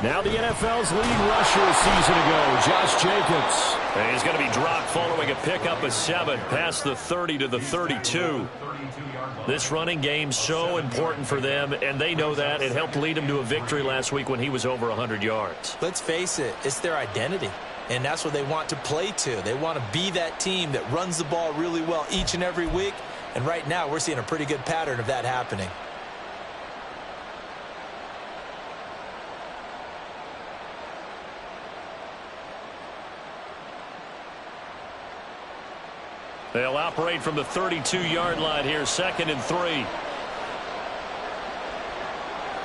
Now the NFL's leading rusher a season ago, Josh Jacobs. And he's going to be dropped following a pickup of 7 past the 30 to the 32. This running game's so important for them, and they know that. It helped lead them to a victory last week when he was over 100 yards. Let's face it, it's their identity, and that's what they want to play to. They want to be that team that runs the ball really well each and every week, and right now we're seeing a pretty good pattern of that happening. They'll operate from the 32-yard line here, 2nd and 3.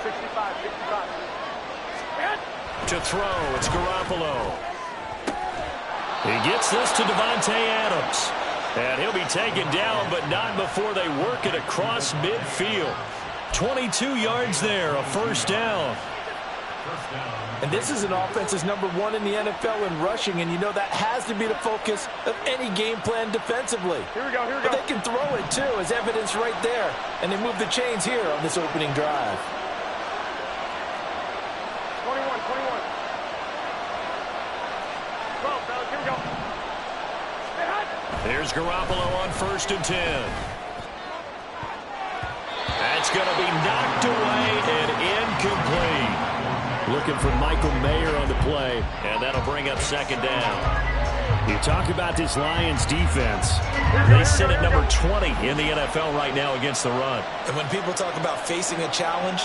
65. To throw, it's Garoppolo. He gets this to Devontae Adams. And he'll be taken down, but not before they work it across midfield. 22 yards there, a first down. And this is an offense that's #1 in the NFL in rushing, and you know that has to be the focus of any game plan defensively. Here we go. But they can throw it, too, as evidence right there. And they move the chains here on this opening drive. 21. 12, fellas, here we go. There's Garoppolo on 1st and 10. That's going to be knocked away and incomplete. Looking for Michael Mayer on the play. And that'll bring up 2nd down. You talk about this Lions defense. They sit at number 20 in the NFL right now against the run. And when people talk about facing a challenge,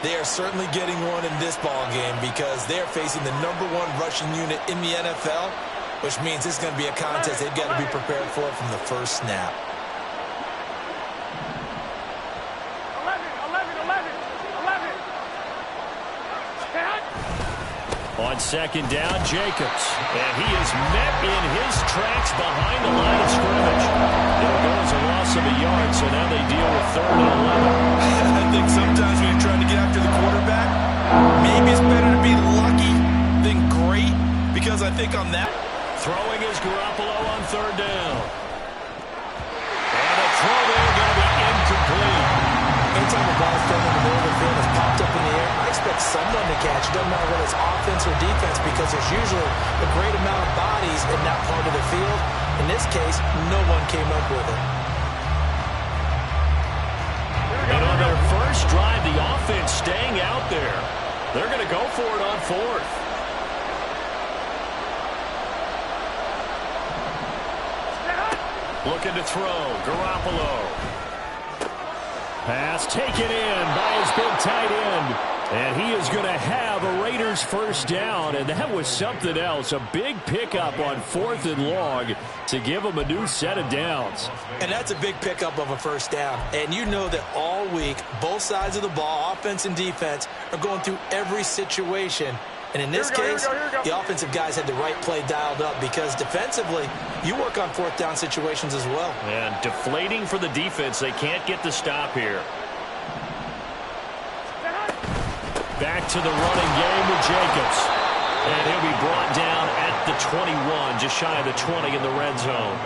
they are certainly getting one in this ball game because they're facing the #1 rushing unit in the NFL, which means it's going to be a contest they've got to be prepared for from the first snap. 11. On 2nd down, Jacobs. And he is met in his tracks behind the line of scrimmage. It'll go as a loss of a yard, so now they deal with 3rd and 11. I think sometimes when you're trying to get after the quarterback, maybe it's better to be lucky than great, because I think on that. Throwing is Garoppolo on 3rd down. And a throw there going to be incomplete. Anytime the ball's thrown in the middle of the field, it's popped up in the air, I expect someone to catch. It doesn't matter whether it's offense or defense, because there's usually a great amount of bodies in that part of the field. In this case, no one came up with it. And on their first drive, the offense staying out there. They're going to go for it on 4th. Looking to throw, Garoppolo. Pass taken in by his big tight end. And he is going to have a Raiders first down. And that was something else. A big pickup on 4th and long to give them a new set of downs. And that's a big pickup of a first down. And you know that all week, both sides of the ball, offense and defense, are going through every situation. And in this case, the offensive guys had the right play dialed up, because defensively, you work on 4th down situations as well. And deflating for the defense. They can't get the stop here. Back to the running game with Jacobs. And he'll be brought down at the 21, just shy of the 20 in the red zone.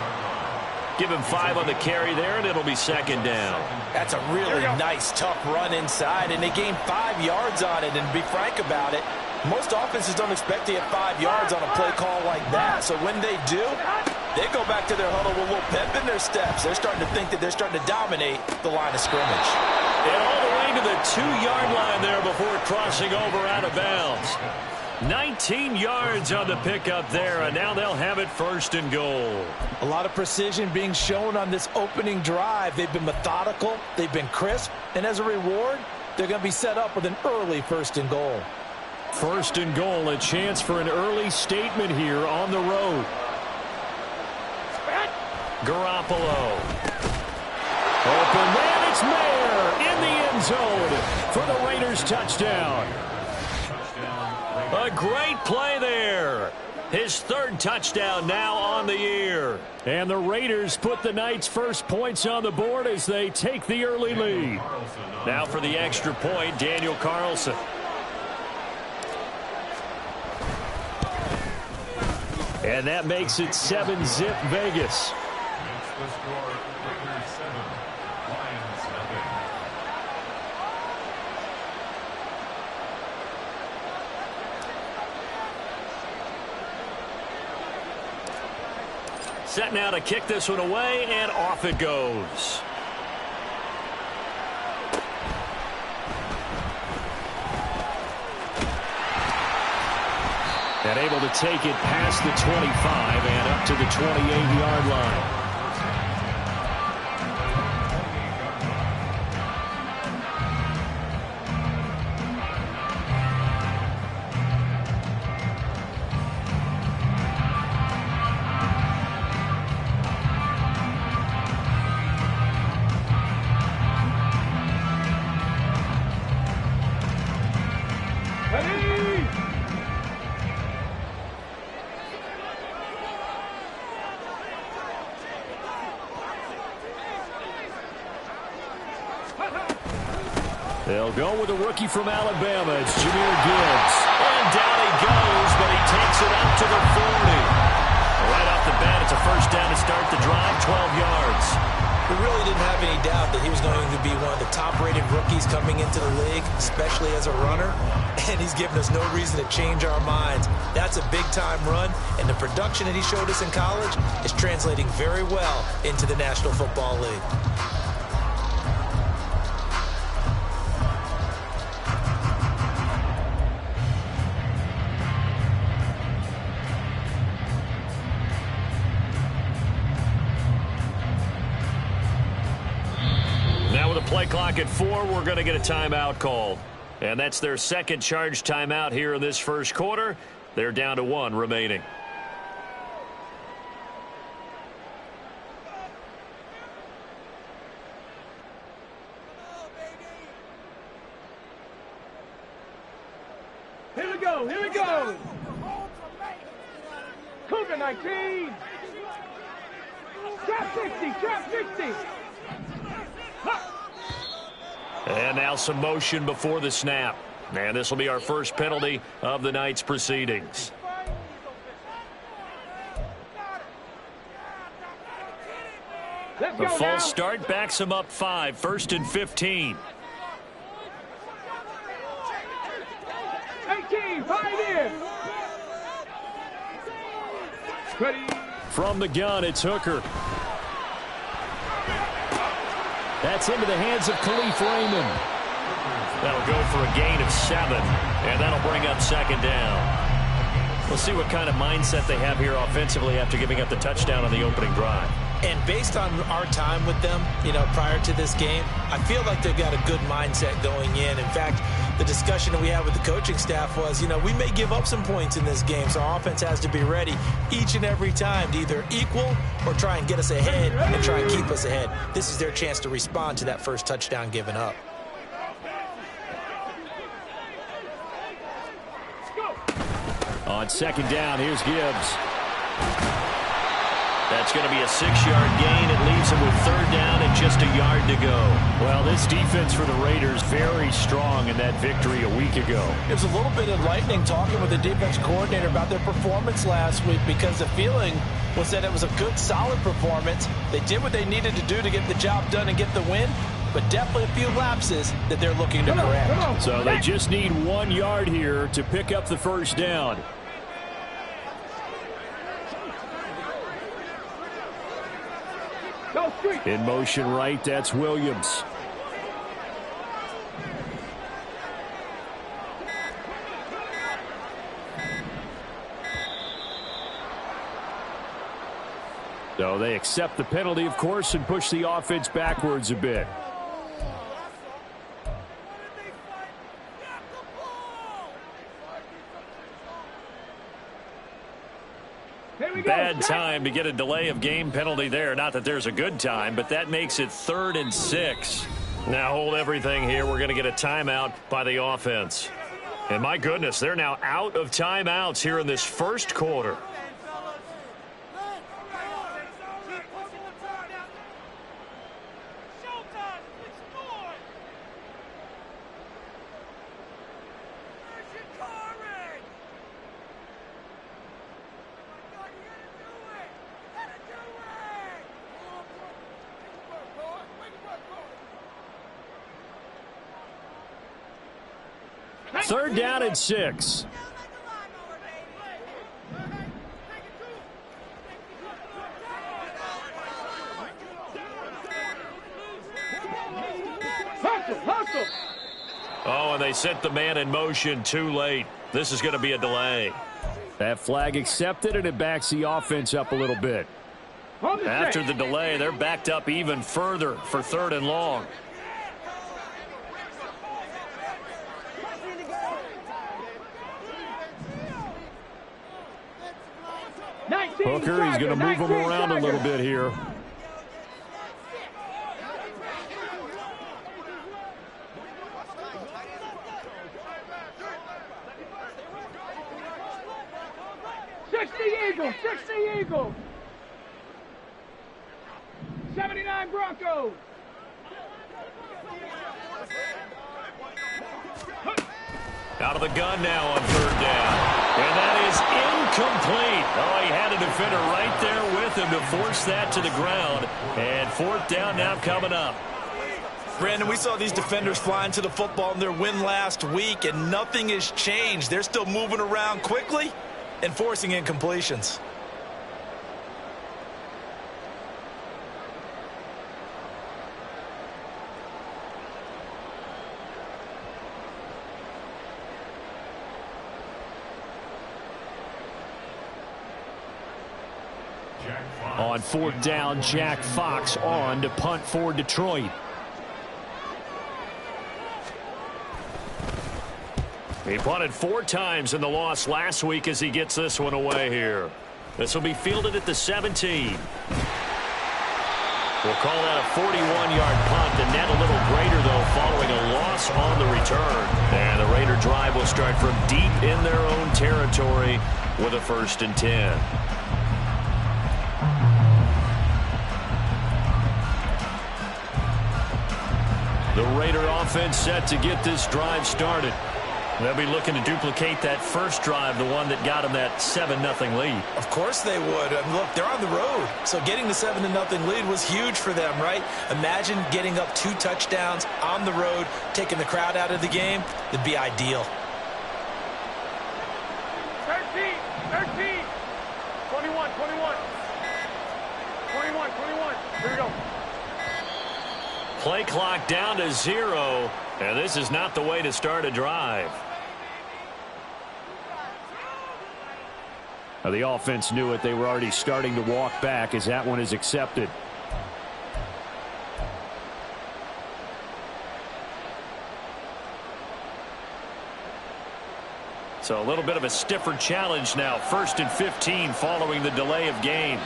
Give him 5 on the carry there, and it'll be 2nd down. That's a really nice, tough run inside, and they gained 5 yards on it. And to be frank about it, most offenses don't expect to get 5 yards on a play call like that. So when they do, they go back to their huddle with a little pep in their steps. They're starting to think that they're starting to dominate the line of scrimmage. And all the way to the 2-yard line there before crossing over out of bounds. 19 yards on the pickup there, and now they'll have it 1st and goal. A lot of precision being shown on this opening drive. They've been methodical, they've been crisp, and as a reward, they're going to be set up with an early 1st and goal. 1st and goal, a chance for an early statement here on the road. Garoppolo. Open man, it's Mayer in the end zone for the Raiders touchdown. A great play there. His 3rd touchdown now on the year. And the Raiders put the Knights' first points on the board as they take the early lead. Now for the extra point, Daniel Carlson. And that makes it 7-zip Vegas. Set now to kick this one away, and off it goes. And able to take it past the 25 and up to the 28-yard line. They'll go with a rookie from Alabama. It's Jahmyr Gibbs. And down he goes, but he takes it out to the 40. Right off the bat, it's a first down to start the drive, 12 yards. We really didn't have any doubt that he was going to be one of the top-rated rookies coming into the league, especially as a runner. And he's given us no reason to change our minds. That's a big-time run, and the production that he showed us in college is translating very well into the National Football League. Play clock at 4. We're going to get a timeout called. And that's their second charge timeout here in this first quarter. They're down to 1 remaining. Here we go, here we go. Cougar 19. Trap 60, trap 60. And now some motion before the snap. And this will be our first penalty of the night's proceedings. The false start backs him up 5, 1st and 15. 18, 5 in. Ready. From the gun, it's Hooker. That's into the hands of Khalif Raymond. That'll go for a gain of 7, and that'll bring up second down. We'll see what kind of mindset they have here offensively after giving up the touchdown on the opening drive. And based on our time with them, prior to this game, I feel like they've got a good mindset going in. In fact, the discussion that we had with the coaching staff was, we may give up some points in this game, so our offense has to be ready each and every time to either equal or try and get us ahead and try and keep us ahead. This is their chance to respond to that first touchdown given up. On second down, here's Gibbs. That's going to be a 6-yard gain. It leaves him with third down and just a yard to go. Well, this defense for the Raiders very strong in that victory a week ago. It was a little bit enlightening talking with the defense coordinator about their performance last week, because the feeling was that it was a good, solid performance. They did what they needed to do to get the job done and get the win, but definitely a few lapses that they're looking to correct. So they just need 1 yard here to pick up the first down. In motion right, that's Williams. So they accept the penalty, of course, and push the offense backwards a bit. Bad time to get a delay of game penalty there. Not that there's a good time, but that makes it 3rd and 6. Now hold everything here. We're going to get a timeout by the offense. And my goodness, they're now out of timeouts here in this first quarter. Third down and 6. Hustle, hustle. Oh, and they sent the man in motion too late. This is going to be a delay. That flag accepted, and it backs the offense up a little bit. After the delay, they're backed up even further for 3rd and long. Hooker, he's going to move him around a little bit here. Eagles, 60 Eagles. 79 Broncos. Out of the gun now on 3rd down. And that is incomplete. Oh, he had a defender right there with him to force that to the ground. And 4th down now coming up. Brandon, we saw these defenders flying to the football in their win last week, and nothing has changed. They're still moving around quickly and forcing incompletions. On 4th down, Jack Fox on to punt for Detroit. He punted 4 times in the loss last week as he gets this one away here. This will be fielded at the 17. We'll call that a 41-yard punt. The net a little greater, though, following a loss on the return. And the Raider drive will start from deep in their own territory with a 1st and 10. The Raider offense set to get this drive started. They'll be looking to duplicate that first drive, the one that got them that 7-0 lead. Of course they would. Look, they're on the road, so getting the 7-0 lead was huge for them, right? Imagine getting up 2 touchdowns on the road, taking the crowd out of the game. It'd be ideal. 13, 21. 21. Here we go. Play clock down to 0, and this is not the way to start a drive. Now, the offense knew it. They were already starting to walk back as that one is accepted. So a little bit of a stiffer challenge now. 1st and 15 following the delay of game.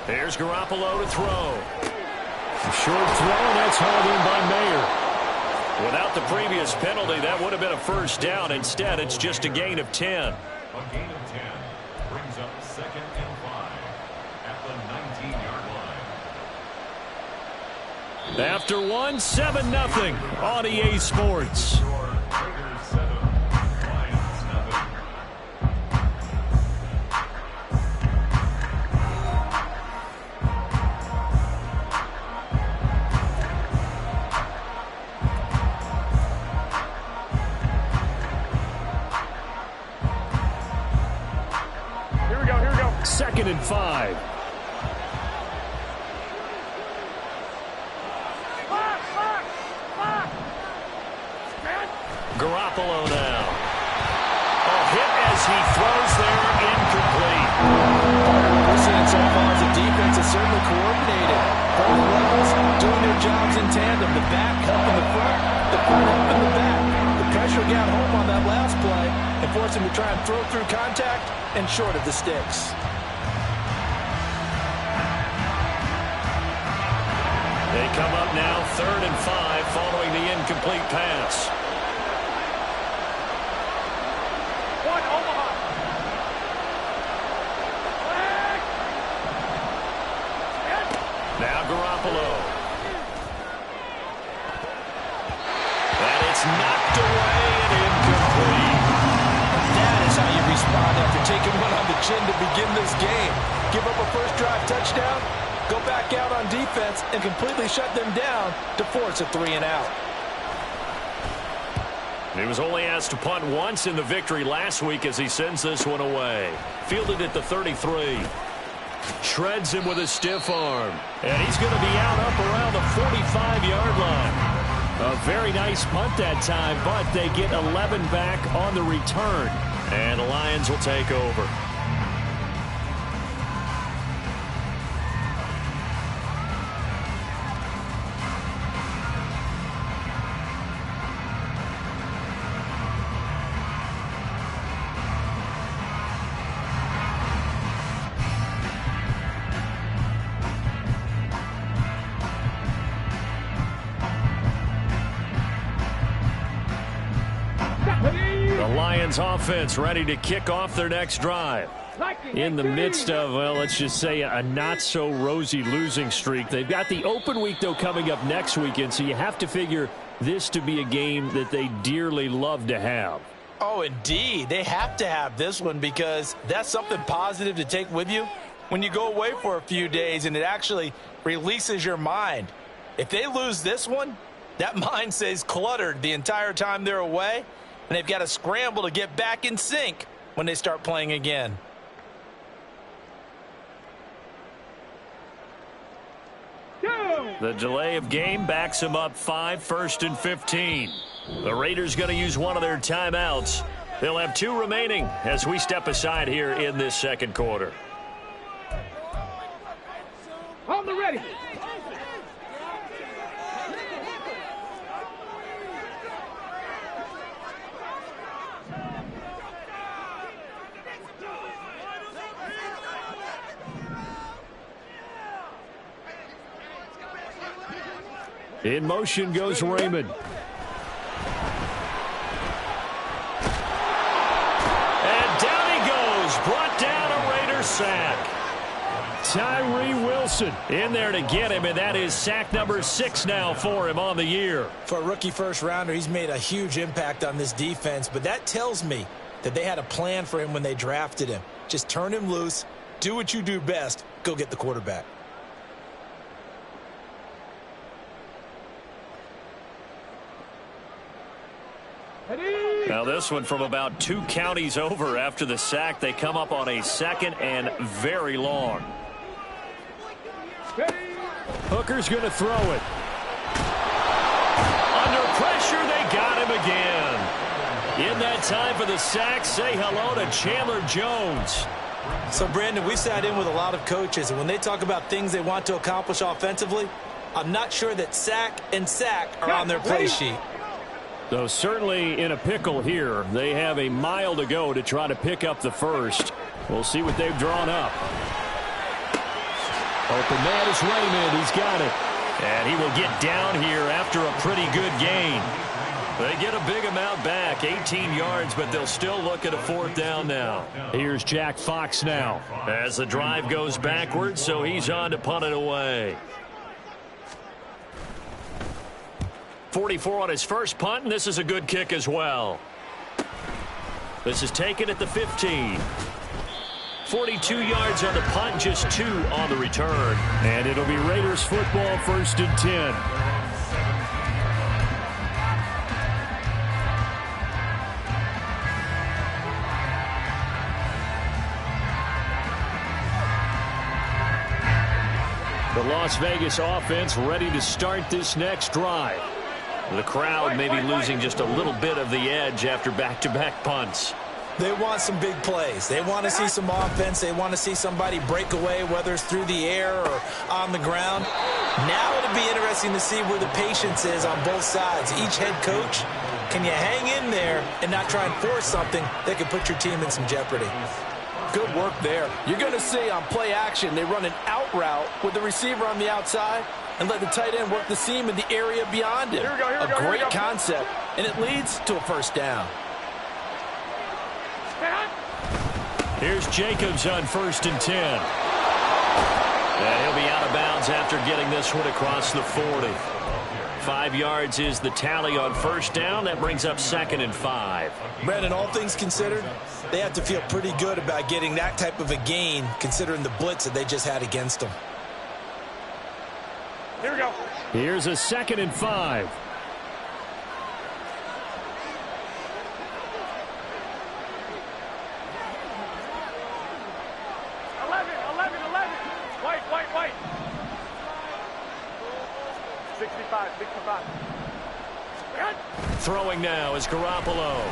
Here's Garoppolo to throw. A short throw, and that's hauled in by Mayer. Without the previous penalty, that would have been a 1st down. Instead, it's just a gain of 10. A gain of 10 brings up 2nd and 5 at the 19-yard line. After 1, 7-0 on EA Sports. Raiders 7, Lions nothing. Here we go. 2nd and 5. Garoppolo now. A hit as he throws there, incomplete. We're seeing so far as the defense is certainly coordinated. Both levels doing their jobs in tandem. The back helping the front helping the back. The pressure got home on that last play and forced him to try and throw through contact and short of the sticks. They come up now 3rd and 5 following the incomplete pass. Now Garoppolo. And it's knocked away and incomplete. That is how you respond after taking one on the chin to begin this game. Give up a first drive touchdown Go back out on defense and completely shut them down to force a 3-and-out. He was only asked to punt once in the victory last week as he sends this one away. Fielded at the 33. Shreds him with a stiff arm. And he's going to be out up around the 45-yard line. A very nice punt that time, but they get 11 back on the return. And the Lions will take over. Offense ready to kick off their next drive. In the midst of, well, let's just say a not-so-rosy losing streak. They've got the open week, though, coming up next weekend, so you have to figure this to be a game that they dearly love to have. Oh, indeed. They have to have this one because that's something positive to take with you when you go away for a few days, and it actually releases your mind. If they lose this one, that mind stays cluttered the entire time they're away, and they've got to scramble to get back in sync when they start playing again. The delay of game backs them up 5, 1st and 15. The Raiders going to use one of their timeouts. They'll have 2 remaining as we step aside here in this second quarter. On the ready. In motion goes Raymond. And down he goes. Brought down a Raider sack. Tyree Wilson in there to get him, and that is sack number 6 now for him on the year. For a rookie first-rounder, he's made a huge impact on this defense, but that tells me that they had a plan for him when they drafted him. Just turn him loose, do what you do best, go get the quarterback. Now this one from about 2 counties over after the sack. They come up on a 2nd and very long. Hooker's going to throw it. Under pressure, they got him again. In that time for the sack, say hello to Chandler Jones. So, Brandon, we've sat in with a lot of coaches, and when they talk about things they want to accomplish offensively, I'm not sure that sack and sack are on their play sheet. Though certainly in a pickle here. They have a mile to go to try to pick up the first. We'll see what they've drawn up. Open man is Raymond. He's got it. And he will get down here after a pretty good gain. They get a big amount back, 18 yards, but they'll still look at a 4th down now. Here's Jack Fox now as the drive goes backwards, so he's on to punt it away. 44 on his first punt, and this is a good kick as well. This is taken at the 15. 42 yards on the punt, just 2 on the return. And it'll be Raiders football, 1st and 10. The Las Vegas offense ready to start this next drive. The crowd may be losing just a little bit of the edge after back-to-back punts. They want some big plays. They want to see some offense. They want to see somebody break away, whether it's through the air or on the ground. Now it'll be interesting to see where the patience is on both sides. Each head coach, can you hang in there and not try and force something that could put your team in some jeopardy? Good work there. You're going to see on play action, they run an out route with the receiver on the outside and let the tight end work the seam in the area beyond it. A great concept, and it leads to a 1st down. Here's Jacobs on 1st and 10. And he'll be out of bounds after getting this one across the 40. 5 yards is the tally on 1st down. That brings up 2nd and 5. Brandon, all things considered, they have to feel pretty good about getting that type of a gain considering the blitz that they just had against them. Here's a 2nd and 5. White. 65. Throwing now is Garoppolo.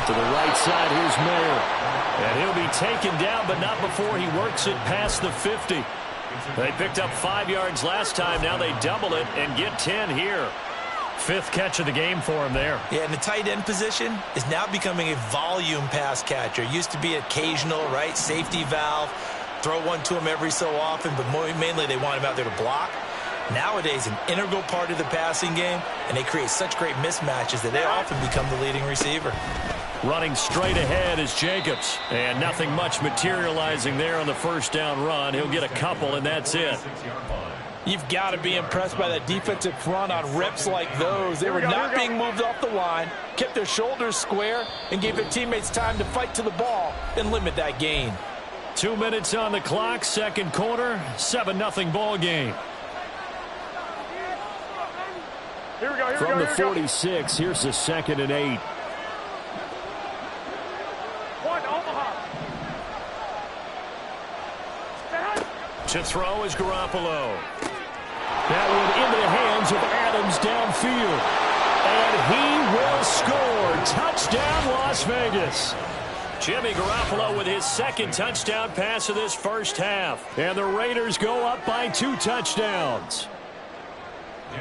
To the right side, here's Mayer. And he'll be taken down, but not before he works it past the 50. They picked up 5 yards last time. Now they double it and get 10 here. 5th catch of the game for him there. Yeah, and the tight end position is now becoming a volume pass catcher. Used to be occasional, right? Safety valve. Throw one to him every so often, but mainly they want him out there to block. Nowadays, an integral part of the passing game, and they create such great mismatches that they often become the leading receiver. Running straight ahead is Jacobs, and nothing much materializing there on the first down run. He'll get a couple, and that's it. You've got to be impressed by that defensive front on reps like those. They were not being moved off the line, kept their shoulders square, and gave their teammates time to fight to the ball and limit that gain. 2 minutes on the clock, second quarter, 7-0 ball game. From the 46, here's the 2nd and 8. To throw is Garoppolo. That one into the hands of Adams downfield. And he will score. Touchdown, Las Vegas. Jimmy Garoppolo with his 2nd touchdown pass of this first half. And the Raiders go up by 2 touchdowns.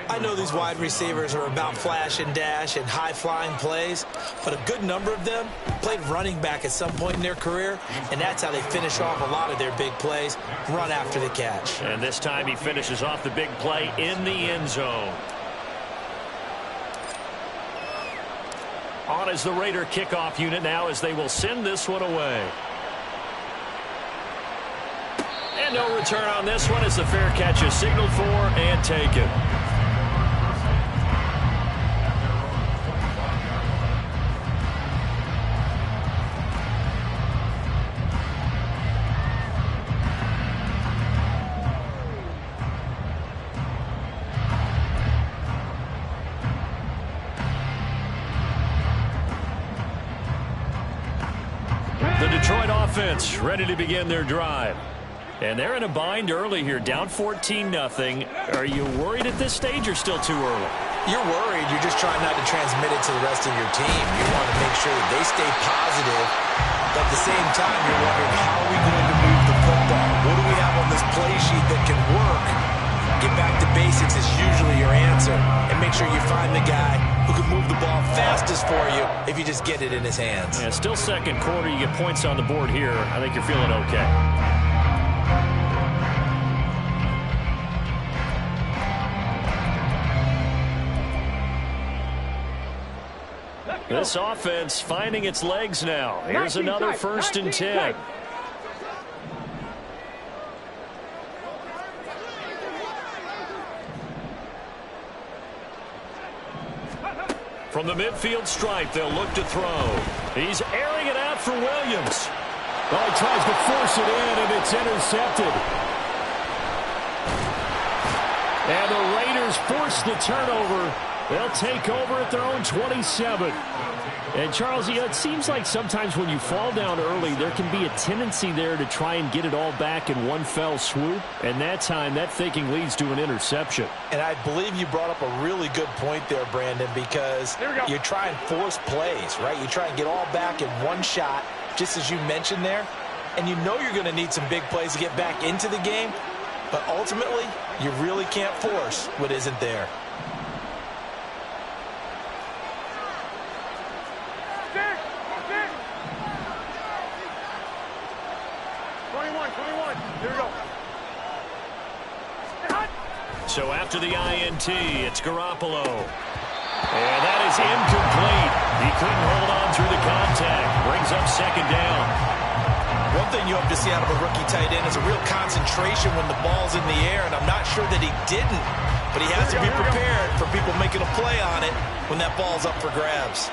I know these wide receivers are about flash and dash and high-flying plays, but a good number of them played running back at some point in their career, and that's how they finish off a lot of their big plays, run after the catch. And this time he finishes off the big play in the end zone. On is the Raider kickoff unit now as they will send this one away. And no return on this one as the fair catch is signaled for and taken. The Detroit offense ready to begin their drive. And they're in a bind early here, down 14-0. Are you worried at this stage or still too early? You're worried. You're just trying not to transmit it to the rest of your team. You want to make sure that they stay positive, but at the same time, you're wondering, how are we going to move the football? What do we have on this play sheet that can work? Get back to basics is usually your answer, and make sure you find the guy who can move the ball fastest for you if you just get it in his hands. Yeah, still second quarter. You get points on the board here. I think you're feeling okay. This offense finding its legs now. Here's another 1st and 10. From the midfield stripe, they'll look to throw. He's airing it out for Williams. Well, he tries to force it in, and it's intercepted. And the Raiders force the turnover. They'll take over at their own 27. And, Charles, it seems like sometimes when you fall down early, there can be a tendency there to try and get it all back in one fell swoop. And that time, that thinking leads to an interception. And I believe you brought up a really good point there, Brandon, because you try and force plays, right? You try and get all back in one shot, just as you mentioned there. And you know you're going to need some big plays to get back into the game. But ultimately, you really can't force what isn't there. So after the INT, it's Garoppolo. And that is incomplete. He couldn't hold on through the contact. Brings up 2nd down. One thing you hope to see out of a rookie tight end is a real concentration when the ball's in the air, and I'm not sure that he didn't. But he has to be prepared for people making a play on it when that ball's up for grabs.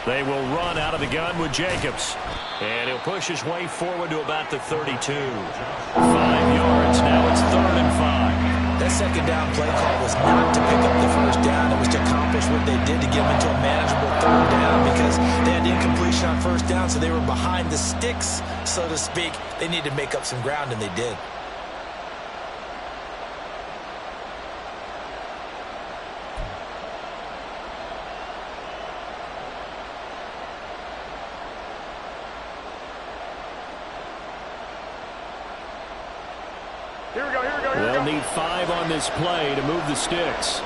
They will run out of the gun with Jacobs. And he'll push his way forward to about the 32. 5 yards. Now it's 3rd and 5. That second down play call was not to pick up the first down. It was to accomplish what they did to get them into a manageable 3rd down because they had incompletion on first down, so they were behind the sticks, so to speak. They needed to make up some ground, and they did. They'll need 5 on this play to move the sticks.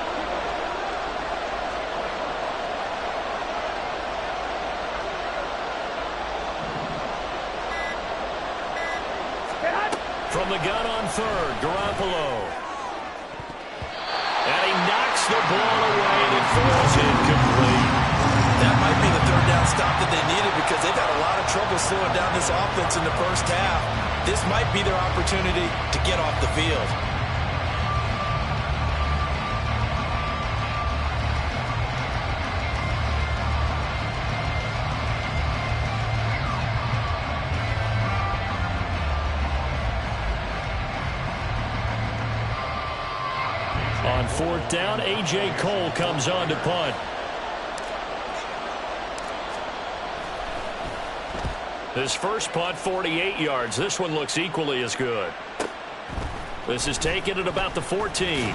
From the gun on 3rd, Garoppolo. And he knocks the ball away, and it falls incomplete. That might be the 3rd down stop that they needed because they've had a lot of trouble slowing down this offense in the first half. This might be their opportunity to get off the field. On 4th down, A.J. Cole comes on to punt. His first punt, 48 yards. This one looks equally as good. This is taken at about the 14.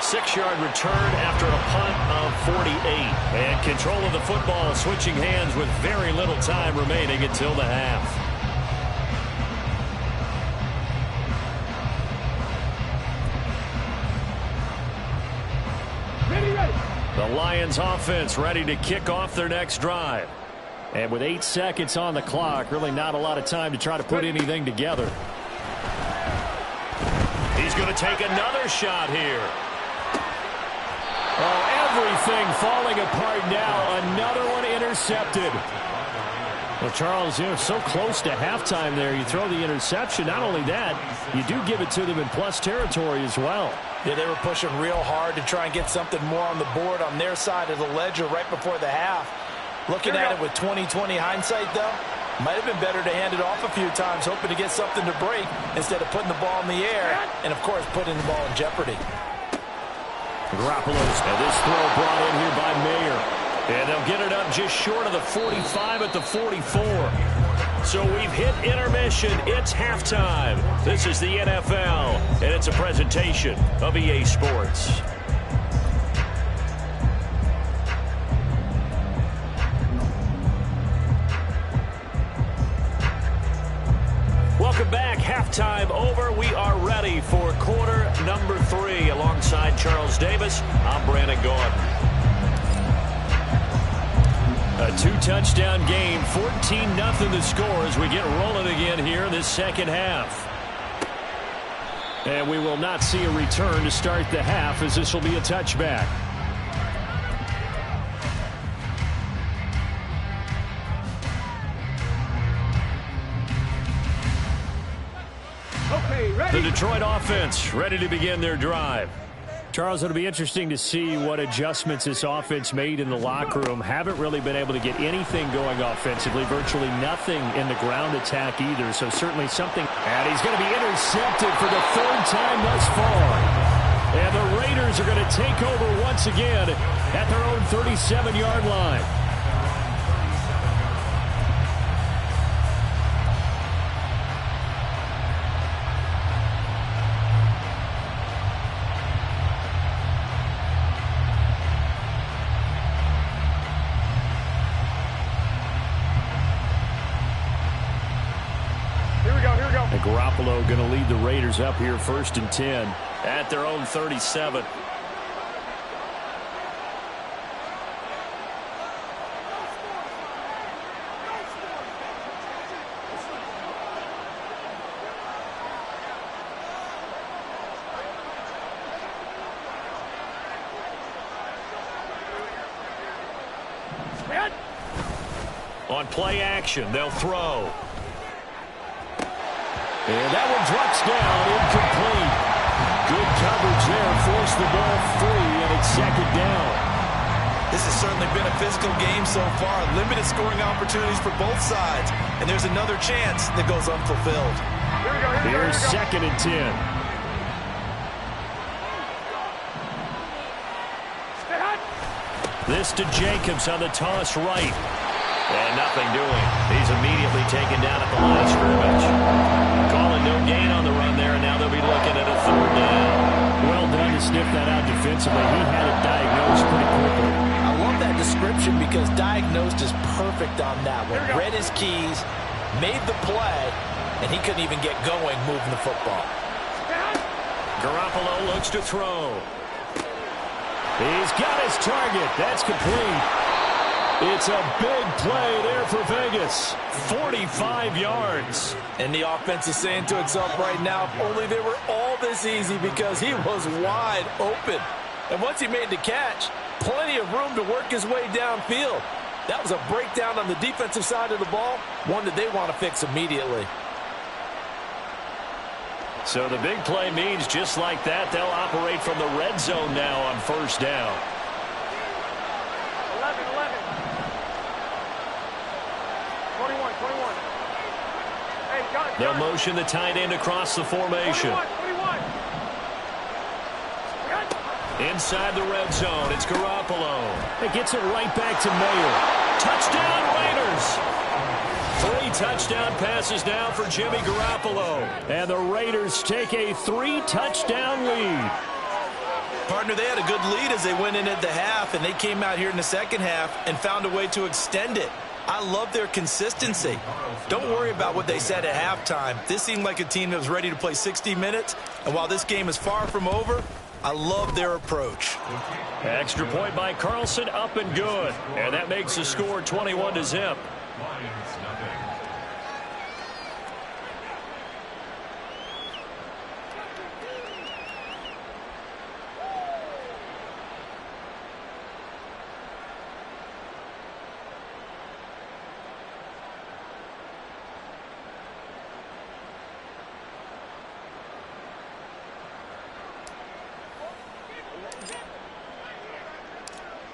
6-yard return after a punt of 48. And control of the football switching hands with very little time remaining until the half. The Lions offense ready to kick off their next drive. And with 8 seconds on the clock, really not a lot of time to try to put anything together. He's going to take another shot here. Oh, everything falling apart now. Another one intercepted. Well, Charles, you know, so close to halftime there. You throw the interception. Not only that, you do give it to them in plus territory as well. Yeah, they were pushing real hard to try and get something more on the board on their side of the ledger right before the half. Looking at it with 20/20 hindsight, though, might have been better to hand it off a few times, hoping to get something to break instead of putting the ball in the air and, of course, putting the ball in jeopardy. Garoppolo's, and this throw brought in here by Mayer. And they'll get it up just short of the 45 at the 44. So we've hit intermission. It's halftime. This is the NFL, and it's a presentation of EA Sports. Welcome back. Halftime over. We are ready for quarter number 3. Alongside Charles Davis, I'm Brandon Gordon. A 2-touchdown game, 14-0 the score as we get rolling again here in this second half. And we will not see a return to start the half as this will be a touchback. The Detroit offense ready to begin their drive. Charles, it'll be interesting to see what adjustments this offense made in the locker room. Haven't really been able to get anything going offensively. Virtually nothing in the ground attack either. So certainly something. And he's going to be intercepted for the 3rd time thus far. And the Raiders are going to take over once again at their own 37-yard line. And Garoppolo going to lead the Raiders up here 1st and 10 at their own 37. On play action, they'll throw. And that one drops down, incomplete. Good coverage there, forced the ball free, and it's 2nd down. This has certainly been a physical game so far. Limited scoring opportunities for both sides. And there's another chance that goes unfulfilled. Here's 2nd and 10. This to Jacobs on the toss right. And nothing doing. He's immediately taken down at the line of scrimmage. Calling no gain on the run there, and now they'll be looking at a 3rd down. Well done to sniff that out defensively. He had it diagnosed pretty quickly. I love that description because diagnosed is perfect on that one. Read his keys, made the play, and he couldn't even get going moving the football. Garoppolo looks to throw. He's got his target. That's complete. It's a big play there for Vegas. 45 yards. And the offense is saying to itself right now, if only they were all this easy, because he was wide open. And once he made the catch, plenty of room to work his way downfield. That was a breakdown on the defensive side of the ball, one that they want to fix immediately. So the big play means just like that, they'll operate from the red zone now on 1st down. 11. 21. Hey, John. They'll motion the tight end across the formation. 21. Inside the red zone, it's Garoppolo. It gets it right back to Mayer. Touchdown, Raiders! 3 touchdown passes now for Jimmy Garoppolo. And the Raiders take a 3-touchdown lead. Partner, they had a good lead as they went in at the half, and they came out here in the second half and found a way to extend it. I love their consistency. Don't worry about what they said at halftime. This seemed like a team that was ready to play 60 minutes, and while this game is far from over, I love their approach. Extra point by Carlson, up and good. And that makes the score 21-0.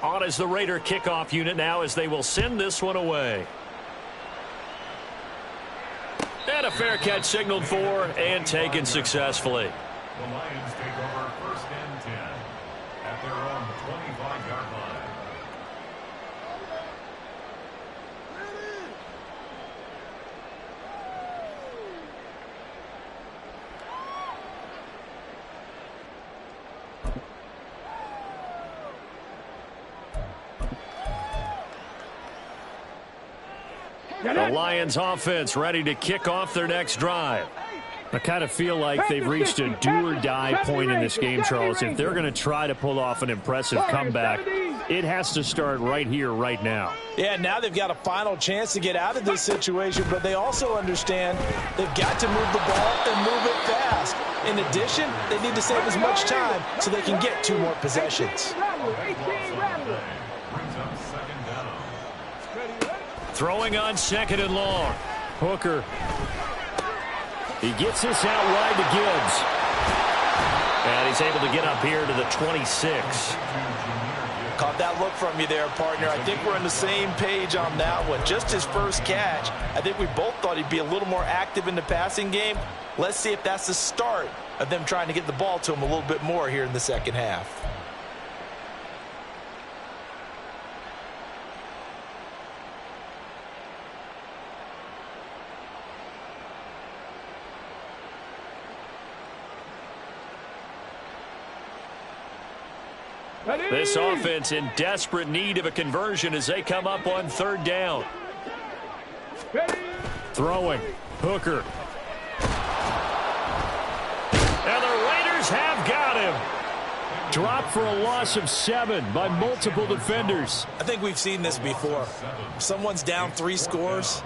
On as the Raider kickoff unit now as they will send this one away. And a fair catch signaled for and taken successfully. The Lions take over 1st and 10 at their own 25-yard line. The Lions offense ready to kick off their next drive. I kind of feel like they've reached a do-or-die point in this game, Charles. If they're going to try to pull off an impressive comeback, it has to start right here, right now. Yeah, now they've got a final chance to get out of this situation, but they also understand they've got to move the ball and move it fast. In addition, they need to save as much time so they can get 2 more possessions. Throwing on 2nd and long. Hooker. He gets this out wide to Gibbs. And he's able to get up here to the 26. Caught that look from you there, partner. I think we're on the same page on that one. Just his first catch. I think we both thought he'd be a little more active in the passing game. Let's see if that's the start of them trying to get the ball to him a little bit more here in the second half. This offense in desperate need of a conversion as they come up on 3rd down. Throwing. Hooker. And the Raiders have got him. Dropped for a loss of 7 by multiple defenders. I think we've seen this before. Someone's down 3 scores.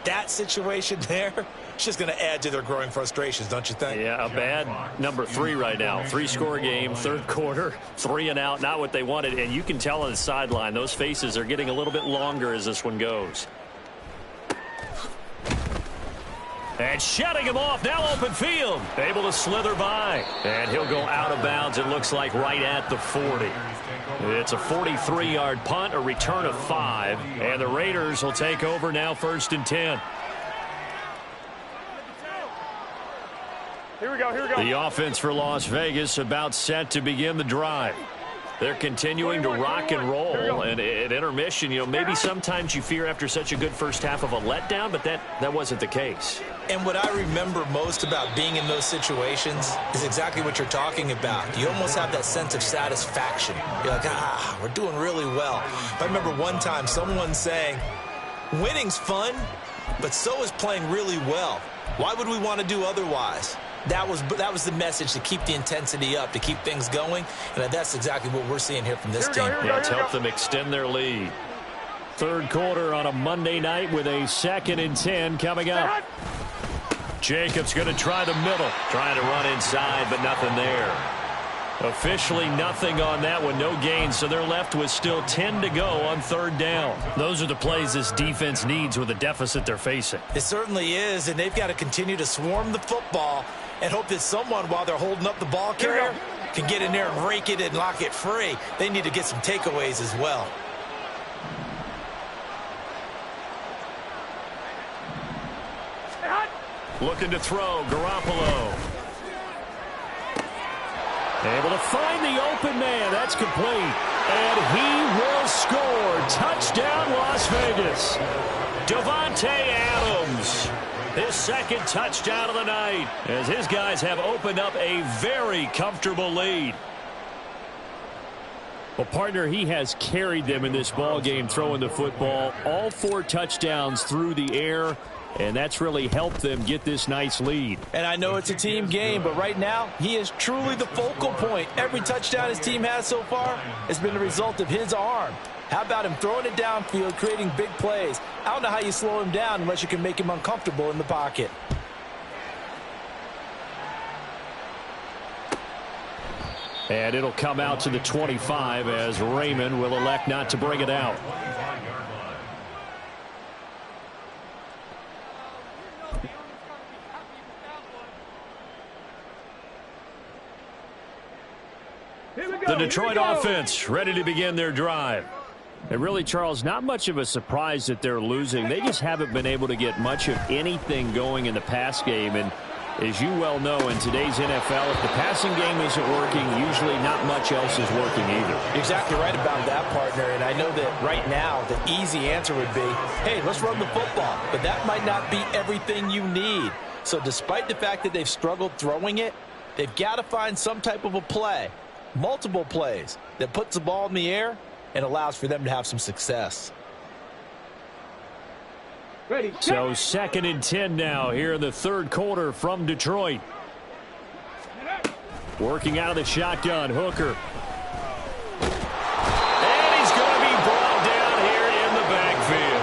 That situation there, it's just going to add to their growing frustrations, don't you think? Yeah, a bad number 3 right now. 3-score game, 3rd quarter, 3 and out, not what they wanted. And you can tell on the sideline, those faces are getting a little bit longer as this one goes. And shutting him off. Now open field. Able to slither by. And he'll go out of bounds, it looks like, right at the 40. It's a 43-yard punt, a return of 5. And the Raiders will take over now, 1st and 10. Here we go, here we go. The offense for Las Vegas about set to begin the drive. They're continuing to rock and roll, and at intermission, maybe sometimes you fear after such a good first half of a letdown, but that wasn't the case. And what I remember most about being in those situations is exactly what you're talking about. You almost have that sense of satisfaction. You're like, we're doing really well. I remember one time someone saying, winning's fun, but so is playing really well. Why would we want to do otherwise? That was the message, to keep the intensity up, to keep things going, and that's exactly what we're seeing here from this team. It's helped them extend their lead. Third quarter on a Monday night with a 2nd and 10 coming up. Jacobs going to try the middle, trying to run inside, but nothing there. Officially nothing on that one, no gain, so they're left with still 10 to go on 3rd down. Those are the plays this defense needs with the deficit they're facing. It certainly is, and they've got to continue to swarm the football and hope that someone, while they're holding up the ball carrier, can get in there and rake it and lock it free. They need to get some takeaways as well. Looking to throw, Garoppolo. Able to find the open man. That's complete. And he will score. Touchdown, Las Vegas. Davante Adams. His 2nd touchdown of the night, as his guys have opened up a very comfortable lead. Well, partner, he has carried them in this ball game, throwing the football. All 4 touchdowns through the air, and that's really helped them get this nice lead. And I know it's a team game, but right now, he is truly the focal point. Every touchdown his team has so far has been the result of his arm. How about him throwing it downfield, creating big plays? I don't know how you slow him down unless you can make him uncomfortable in the pocket. And it'll come out to the 25 as Raymond will elect not to bring it out. The Detroit offense ready to begin their drive. And really, Charles, not much of a surprise that they're losing. They just haven't been able to get much of anything going in the pass game. And as you well know, in today's NFL, if the passing game isn't working, usually not much else is working either. Exactly right about that, partner. And I know that right now the easy answer would be, hey, let's run the football. But that might not be everything you need. So despite the fact that they've struggled throwing it, they've got to find some type of a play, multiple plays, that puts the ball in the air and allows for them to have some success. Ready. So 2nd and 10 now here in the 3rd quarter from Detroit. Working out of the shotgun, Hooker. And he's going to be brought down here in the backfield.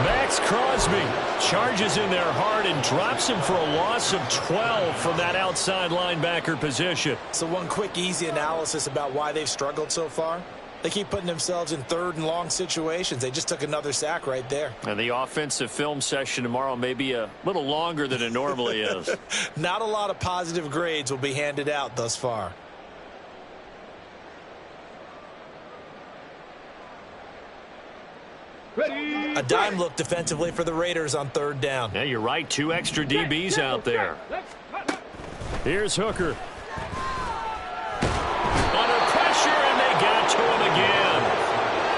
Max Crosby charges in there hard and drops him for a loss of 12 from that outside linebacker position. So one quick, easy analysis about why they've struggled so far. They keep putting themselves in 3rd and long situations. They just took another sack right there. And the offensive film session tomorrow may be a little longer than it normally is. Not a lot of positive grades will be handed out thus far. Ready. A dime look defensively for the Raiders on 3rd down. Yeah, you're right. 2 extra DBs out there. Here's Hooker. To him again.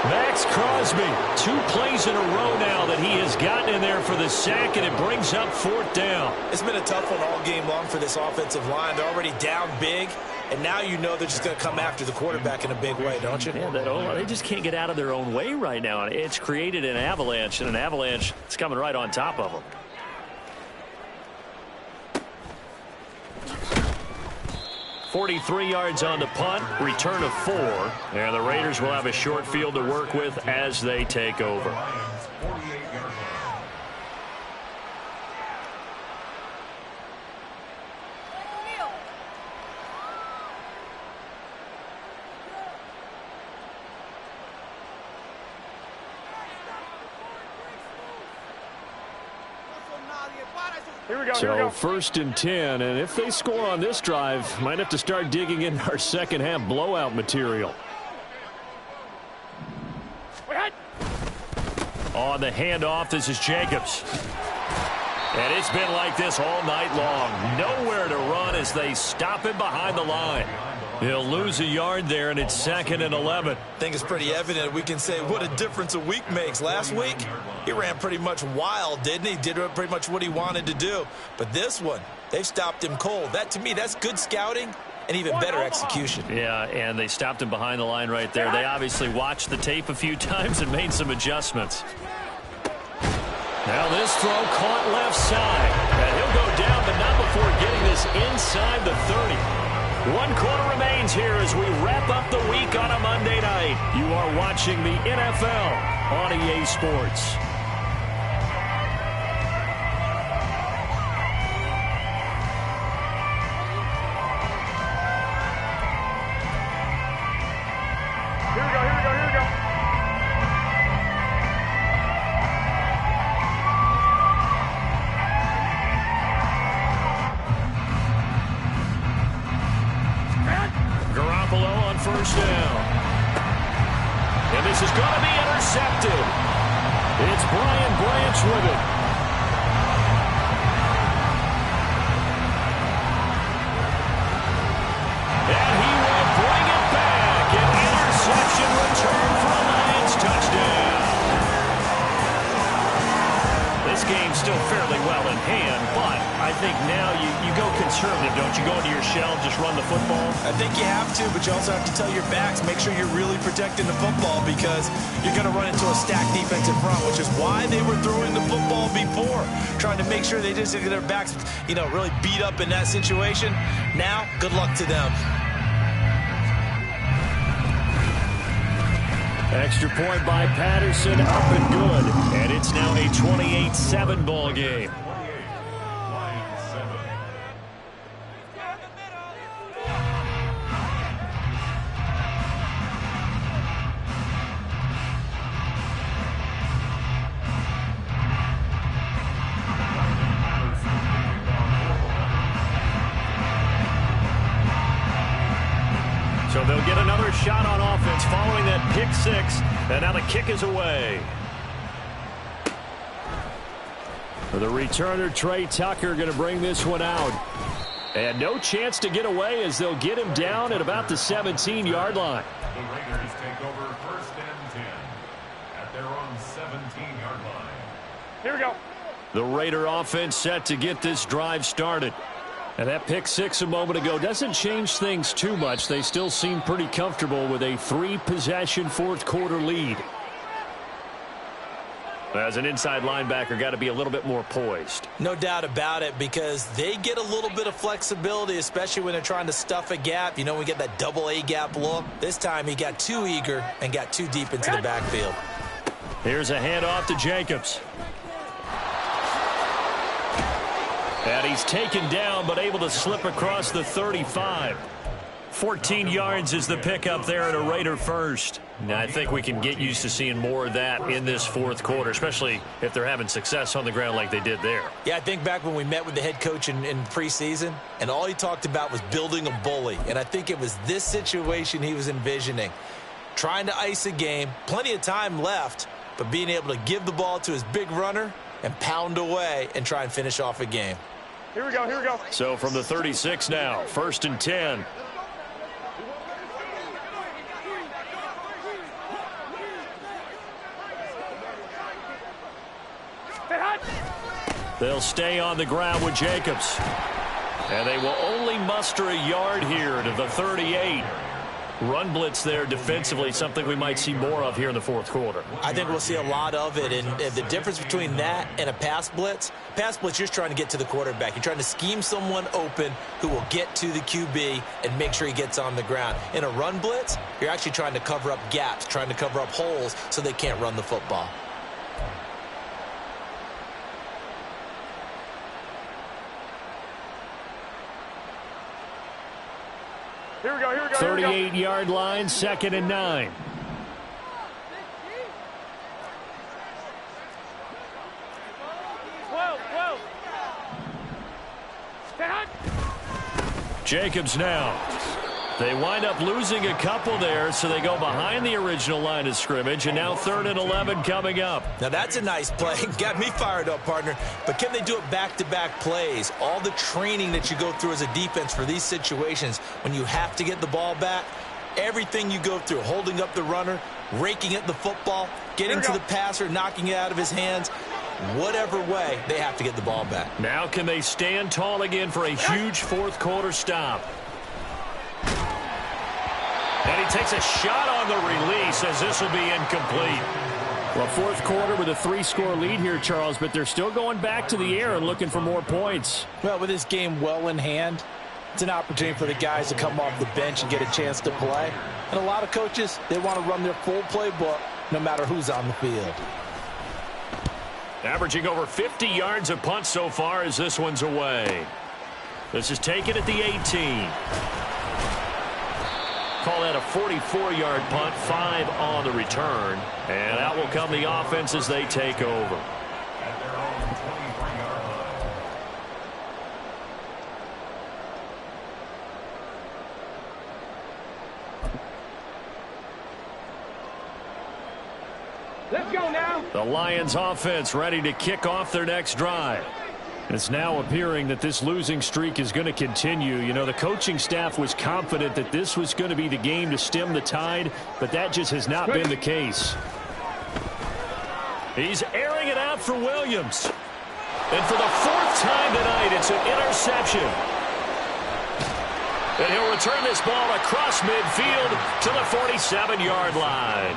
Max Crosby, 2 plays in a row now that he has gotten in there for the sack, and it brings up 4th down. It's been a tough one all game long for this offensive line. They're already down big, and now you know they're just going to come after the quarterback in a big way, don't you? Yeah, they just can't get out of their own way right now. It's created an avalanche, and an avalanche is coming right on top of them. 43 yards on the punt, return of 4. And the Raiders will have a short field to work with as they take over. So first and 10, and if they score on this drive, might have to start digging in our second half blowout material. On the handoff, this is Jacobs. And it's been like this all night long. Nowhere to run as they stop him behind the line. He'll lose a yard there, and it's 2nd and 11. I think it's pretty evident. We can say what a difference a week makes. Last week, he ran pretty much wild, didn't he? Did pretty much what he wanted to do. But this one, they've stopped him cold. That, to me, that's good scouting and even better execution. Yeah, and they stopped him behind the line right there. They obviously watched the tape a few times and made some adjustments. Now this throw caught left side. And he'll go down, but not before getting this inside the 30. 1 quarter remains here as we wrap up the week on a Monday night. You are watching the NFL on EA Sports. Here we go. Garoppolo on first down. And this is going to be intercepted. It's Brian Branch with it. And he will bring it back. An interception return for a Lions touchdown. This game's still fairly well in hand, but I think now you go conservative, don't you? Go into your shell, just run the football. I think you have to, but you also have to tell your backs, make sure you're really protecting the football because you're going to run into a stacked defensive front, which is why they were throwing the football before, trying to make sure they just get their backs, really beat up in that situation. Now, good luck to them. Extra point by Patterson, up and good. And it's now a 28-7 ball game. So they'll get another shot on offense following that pick six. And now the kick is away. For the returner, Trey Tucker going to bring this one out. And no chance to get away as they'll get him down at about the 17-yard line. The Raiders take over first and 10 at their own 17-yard line. Here we go. The Raider offense set to get this drive started. And that pick six a moment ago doesn't change things too much. They still seem pretty comfortable with a 3-possession fourth quarter lead. As an inside linebacker, got to be a little bit more poised. No doubt about it, because they get a little bit of flexibility, especially when they're trying to stuff a gap. We get that double A gap look. This time he got too eager and got too deep into the backfield. Here's a handoff to Jacobs. And he's taken down, but able to slip across the 35. 14 yards is the pickup there at a Raider first. Now, I think we can get used to seeing more of that in this fourth quarter, especially if they're having success on the ground like they did there. Yeah, I think back when we met with the head coach in preseason, and all he talked about was building a bully. And I think it was this situation he was envisioning. Trying to ice a game, plenty of time left, but being able to give the ball to his big runner and pound away and try and finish off a game. Here we go. So from the 36 now, first and 10. They'll stay on the ground with Jacobs. And they will only muster a yard here to the 38. Run blitz there defensively, something we might see more of here in the fourth quarter. I think we'll see a lot of it, and the difference between that and a pass blitz, you're just trying to get to the quarterback. You're trying to scheme someone open who will get to the QB and make sure he gets on the ground. In a run blitz, you're actually trying to cover up gaps, trying to cover up holes so they can't run the football. Here we go. 38-yard line, 2nd and 9. Jacobs now. They wind up losing a couple there, so they go behind the original line of scrimmage, and now 3rd and 11 coming up. Now, that's a nice play. Got me fired up, partner. But can they do it back-to-back plays? All the training that you go through as a defense for these situations, when you have to get the ball back, everything you go through, holding up the runner, raking at the football, getting to the passer, knocking it out of his hands, whatever way, they have to get the ball back. Now can they stand tall again for a huge fourth-quarter stop? And he takes a shot on the release as this will be incomplete. Well, fourth quarter with a 3-score lead here, Charles, but they're still going back to the air and looking for more points. Well, with this game well in hand, it's an opportunity for the guys to come off the bench and get a chance to play. And a lot of coaches, they want to run their full playbook no matter who's on the field. Averaging over 50 yards a punt so far as this one's away. This is taken at the 18. Call that a 44-yard punt, 5 on the return. And out will come the offense as they take over. At their own 23-yard line. Let's go now. The Lions offense ready to kick off their next drive. It's now appearing that this losing streak is going to continue. You know, the coaching staff was confident that this was going to be the game to stem the tide, but that just has not been the case. He's airing it out for Williams. And for the 4th time tonight, it's an interception. And he'll return this ball across midfield to the 47-yard line.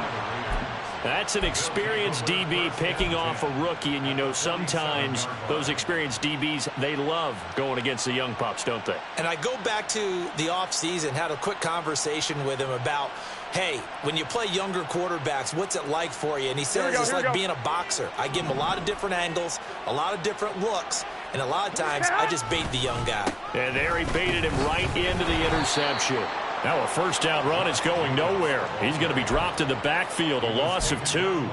That's an experienced DB picking off a rookie, and you know sometimes those experienced DBs, they love going against the young pups, don't they? And I go back to the offseason, had a quick conversation with him about, hey, when you play younger quarterbacks, what's it like for you? And he says it's like being a boxer. I give him a lot of different angles, a lot of different looks, and a lot of times I just bait the young guy. And there he baited him right into the interception. Now a first down run is going nowhere. He's going to be dropped in the backfield, a loss of 2.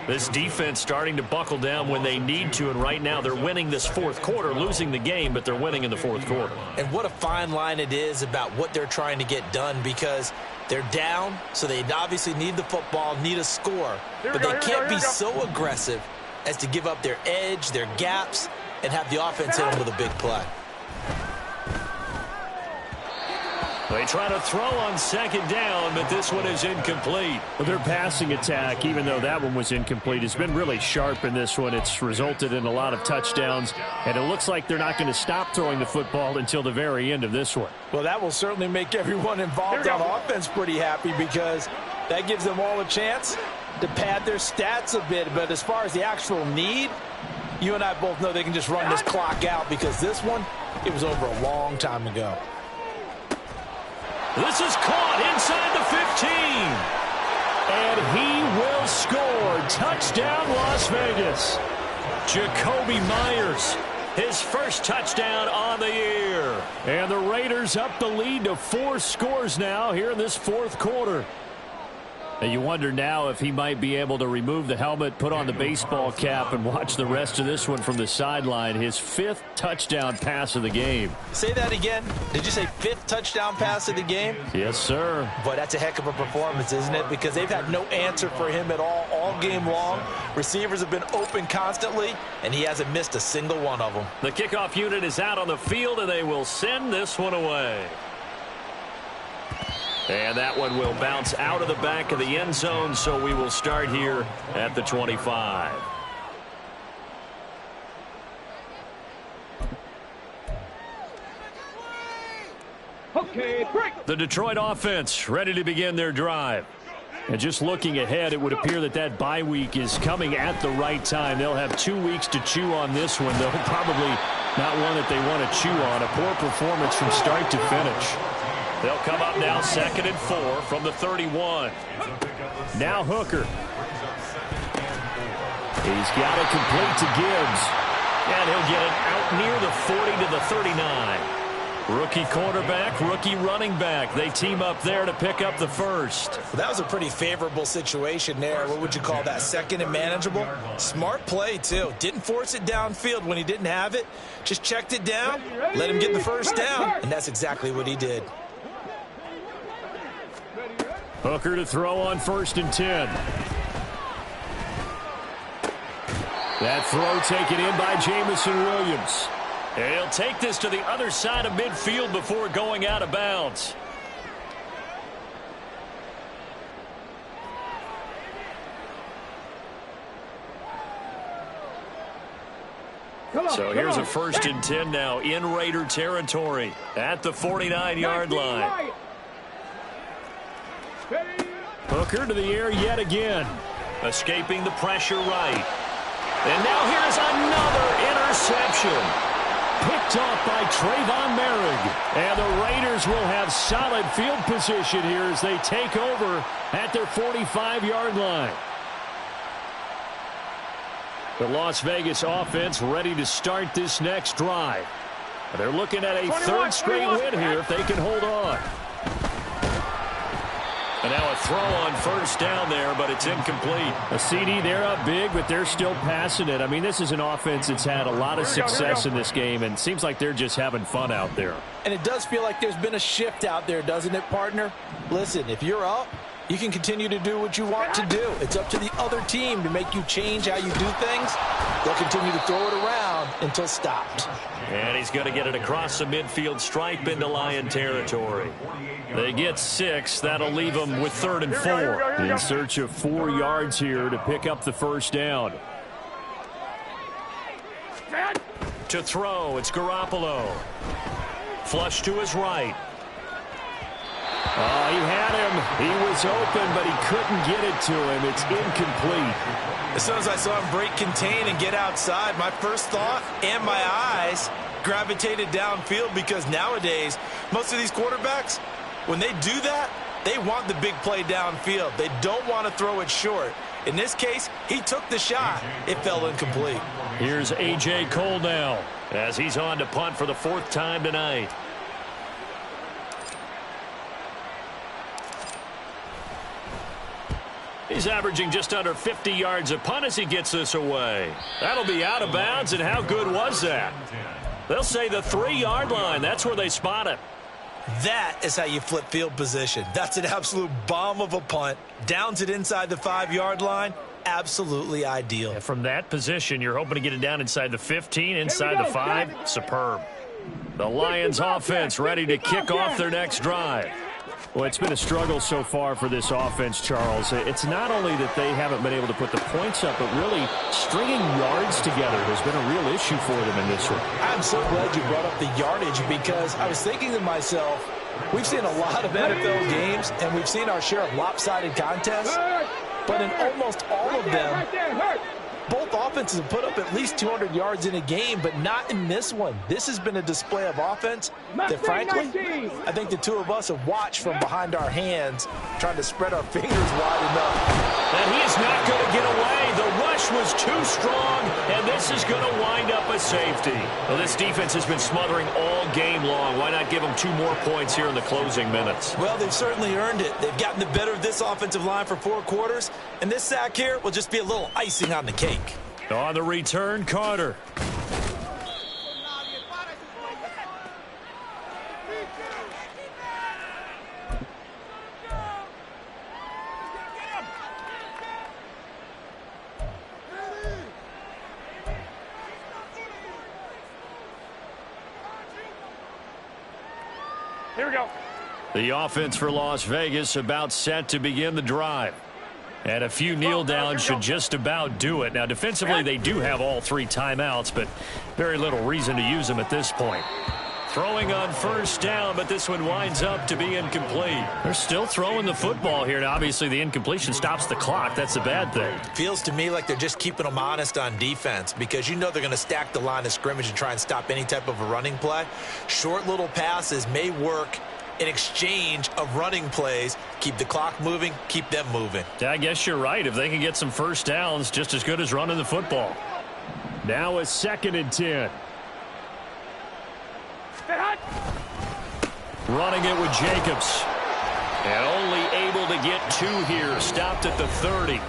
This defense starting to buckle down when they need to, and right now they're winning this fourth quarter, losing the game, but they're winning in the fourth quarter. And what a fine line it is about what they're trying to get done, because they're down, so they obviously need the football, need a score, but they can't be so aggressive as to give up their edge, their gaps, and have the offense hit them with a big play. They try to throw on second down, but this one is incomplete. Well, their passing attack, even though that one was incomplete, has been really sharp in this one. It's resulted in a lot of touchdowns, and it looks like they're not going to stop throwing the football until the very end of this one. Well, that will certainly make everyone involved on offense pretty happy, because that gives them all a chance to pad their stats a bit. But as far as the actual need, you and I both know they can just run this clock out, because this one, it was over a long time ago. This is caught inside the 15. And he will score. Touchdown, Las Vegas. Jacoby Myers, his first touchdown on the year. And the Raiders up the lead to 4 scores now here in this fourth quarter. And you wonder now if he might be able to remove the helmet, put on the baseball cap, and watch the rest of this one from the sideline. His 5th touchdown pass of the game. Say that again. Did you say 5th touchdown pass of the game? Yes, sir. But that's a heck of a performance, isn't it? Because they've had no answer for him at all game long. Receivers have been open constantly, and he hasn't missed a single one of them. The kickoff unit is out on the field, and they will send this one away. And that one will bounce out of the back of the end zone, so we will start here at the 25. Okay, break. The Detroit offense ready to begin their drive. And just looking ahead, it would appear that that bye week is coming at the right time. They'll have 2 weeks to chew on this one, though probably not one that they want to chew on. A poor performance from start to finish. They'll come up now 2nd and 4 from the 31. Now Hooker. He's got it complete to Gibbs. And he'll get it out near the 40 to the 39. Rookie quarterback, rookie running back. They team up there to pick up the first. Well, that was a pretty favorable situation there. What would you call that? Second and manageable? Smart play, too. Didn't force it downfield when he didn't have it. Just checked it down, let him get the first down, and that's exactly what he did. Hooker to throw on 1st and 10. That throw taken in by Jamison Williams. And he'll take this to the other side of midfield before going out of bounds. So here's a 1st and 10 now in Raider territory at the 49-yard line. Hooker to the air yet again. Escaping the pressure right. And now here's another interception. Picked off by Trayvon Merrick. And the Raiders will have solid field position here as they take over at their 45-yard line. The Las Vegas offense ready to start this next drive. They're looking at a 3rd straight win here if they can hold on. And now a throw on 1st down there, but it's incomplete. A CD, they're up big, but they're still passing it. I mean, this is an offense that's had a lot of success in this game, and it seems like they're just having fun out there. And it does feel like there's been a shift out there, doesn't it, partner? Listen, if you're up, you can continue to do what you want to do. It's up to the other team to make you change how you do things. They'll continue to throw it around until stopped. And he's going to get it across the midfield stripe into Lion territory. They get 6. That'll leave them with 3rd and 4. In search of 4 yards here to pick up the 1st down. To throw, it's Garoppolo. Flush to his right. He had him. He was open, but he couldn't get it to him. It's incomplete. As soon as I saw him break contain and get outside, my first thought and my eyes gravitated downfield, because nowadays, most of these quarterbacks, when they do that, they want the big play downfield. They don't want to throw it short. In this case, he took the shot. It fell incomplete. Here's A.J. Cole now as he's on to punt for the 4th time tonight. He's averaging just under 50 yards a punt as he gets this away. That'll be out of bounds, and how good was that? They'll say the 3-yard line. That's where they spot it. That is how you flip field position. That's an absolute bomb of a punt. Downs it inside the 5-yard line. Absolutely ideal. And from that position, you're hoping to get it down inside the 15, inside the 5. Superb. The Lions offense ready to kick off their next drive. Well, it's been a struggle so far for this offense, Charles. It's not only that they haven't been able to put the points up, but really stringing yards together has been a real issue for them in this one. I'm so glad you brought up the yardage, because I was thinking to myself, we've seen a lot of NFL games, and we've seen our share of lopsided contests, but in almost all of them, both offenses have put up at least 200 yards in a game, but not in this one. This has been a display of offense that, frankly, I think the two of us have watched from behind our hands, trying to spread our fingers wide enough. And he is not going to get away. The rush was too strong, and this is going to wind up a safety. Well, this defense has been smothering all game long. Why not give them 2 more points here in the closing minutes? Well, they've certainly earned it. They've gotten the better of this offensive line for 4 quarters, and this sack here will just be a little icing on the cake. On the return, Carter. Here we go. The offense for Las Vegas about set to begin the drive. And a few kneel downs should just about do it. Now, defensively, they do have all 3 timeouts, but very little reason to use them at this point. Throwing on 1st down, but this one winds up to be incomplete. They're still throwing the football here. Now, obviously, the incompletion stops the clock. That's a bad thing. Feels to me like they're just keeping them honest on defense, because you know they're going to stack the line of scrimmage and try and stop any type of a running play. Short little passes may work in exchange of running plays. Keep the clock moving, keep them moving. I guess you're right. If they can get some 1st downs, just as good as running the football. Now a 2nd and 10. Running it with Jacobs. And only able to get 2 here. Stopped at the 30.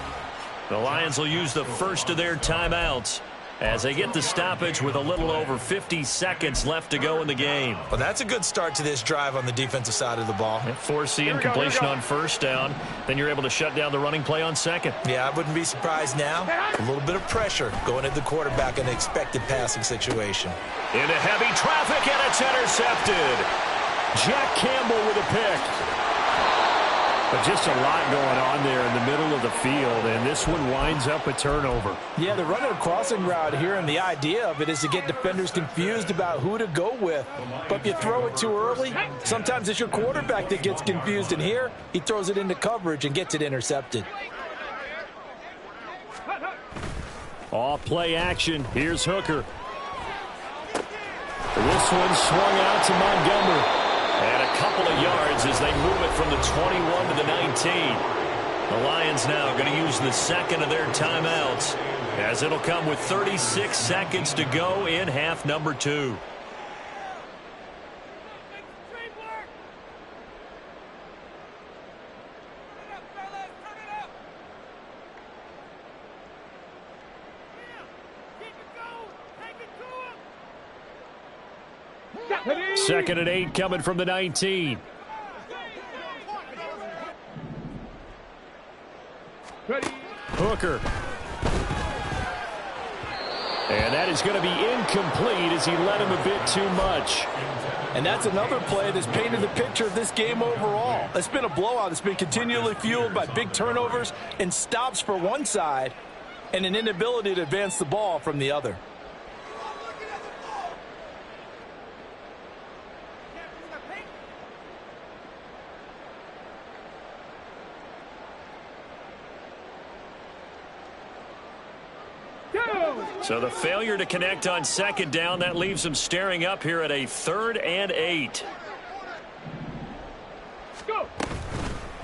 The Lions will use the first of their timeouts as they get the stoppage with a little over 50 seconds left to go in the game. Well, that's a good start to this drive on the defensive side of the ball. Force the incompletion on first down. Then you're able to shut down the running play on second. Yeah, I wouldn't be surprised now. A little bit of pressure going at the quarterback in an expected passing situation. Into heavy traffic, and it's intercepted. Jack Campbell with a pick. But just a lot going on there in the middle of the field, and this one winds up a turnover. Yeah, they're running a crossing route here, and the idea of it is to get defenders confused about who to go with. But if you throw it too early, sometimes it's your quarterback that gets confused, and here he throws it into coverage and gets it intercepted. Off play action. Here's Hooker. This one swung out to Montgomery. And a couple of yards as they move it from the 21 to the 19. The Lions now going to use the second of their timeouts as it'll come with 36 seconds to go in half number 2. Second and 8 coming from the 19. Hooker. And that is going to be incomplete as he led him a bit too much. And that's another play that's painted the picture of this game overall. It's been a blowout. It's been continually fueled by big turnovers and stops for one side and an inability to advance the ball from the other. So the failure to connect on second down, that leaves them staring up here at a 3rd and 8.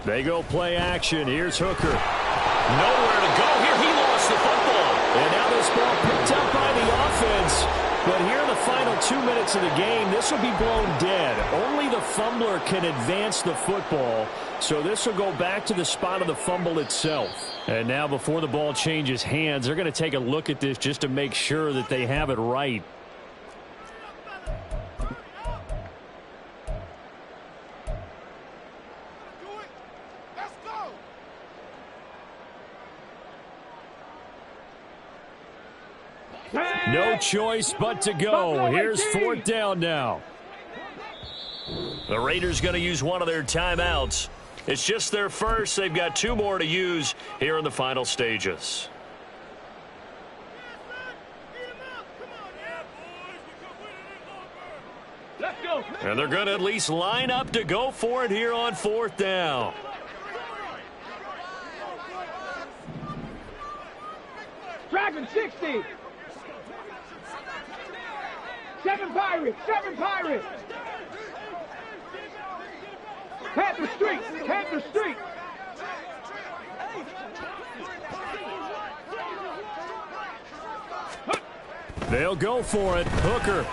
They go play action. Here's Hooker. Nowhere to go here. He lost the football. And now this ball picked up by the offense. But here in the final 2 minutes of the game, this will be blown dead. Only the fumbler can advance the football. So this will go back to the spot of the fumble itself. And now before the ball changes hands, they're going to take a look at this just to make sure that they have it right. No choice but to go. Here's 4th down now. The Raiders going to use one of their timeouts. It's just their first. They've got 2 more to use here in the final stages. And they're going to at least line up to go for it here on 4th down. Dragon 60. 7 Pirates. 7 Pirates. Panther Street. Panther Street. They'll go for it. Hooker.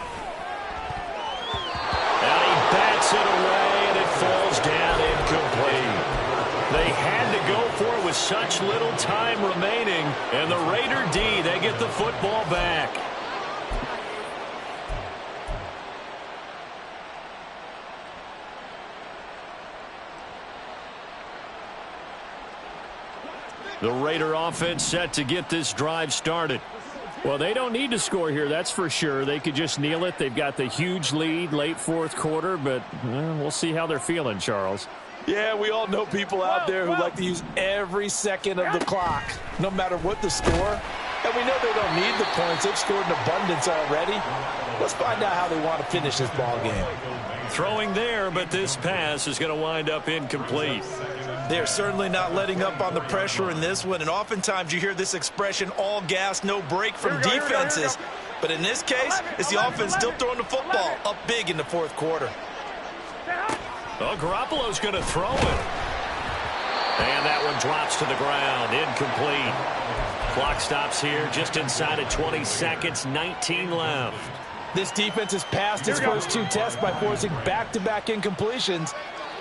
And he bats it away, and it falls down incomplete. They had to go for it with such little time remaining. And the Raider D, they get the football back. The Raider offense set to get this drive started. Well, they don't need to score here, that's for sure. They could just kneel it. They've got the huge lead late 4th quarter, but we'll see how they're feeling, Charles. Yeah, we all know people out there who like to use every second of the clock, no matter what the score. And we know they don't need the points. They've scored in abundance already. Let's find out how they want to finish this ball game. Throwing there, but this pass is going to wind up incomplete. They're certainly not letting up on the pressure in this one, and oftentimes you hear this expression, all gas, no break from defenses. But in this case, it's the offense still throwing the football up big in the 4th quarter. Well, Garoppolo's going to throw it. And that one drops to the ground, incomplete. Clock stops here just inside of 20 seconds, 19 left. This defense has passed its first 2 tests by forcing back-to-back incompletions.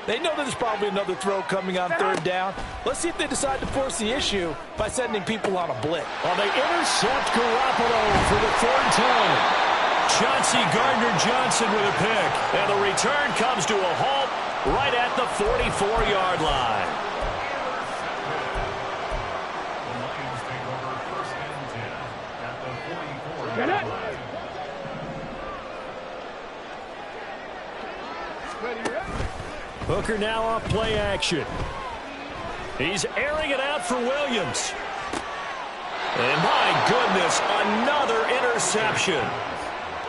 They know there's probably another throw coming on 3rd down. Let's see if they decide to force the issue by sending people on a blitz. Well, they intercept Garoppolo for the 3rd time. Chauncey Gardner-Johnson with a pick. And the return comes to a halt right at the 44-yard line. The Lions take over 1st and 10 at the 44-yard line. Hooker now off play action. He's airing it out for Williams. And my goodness, another interception.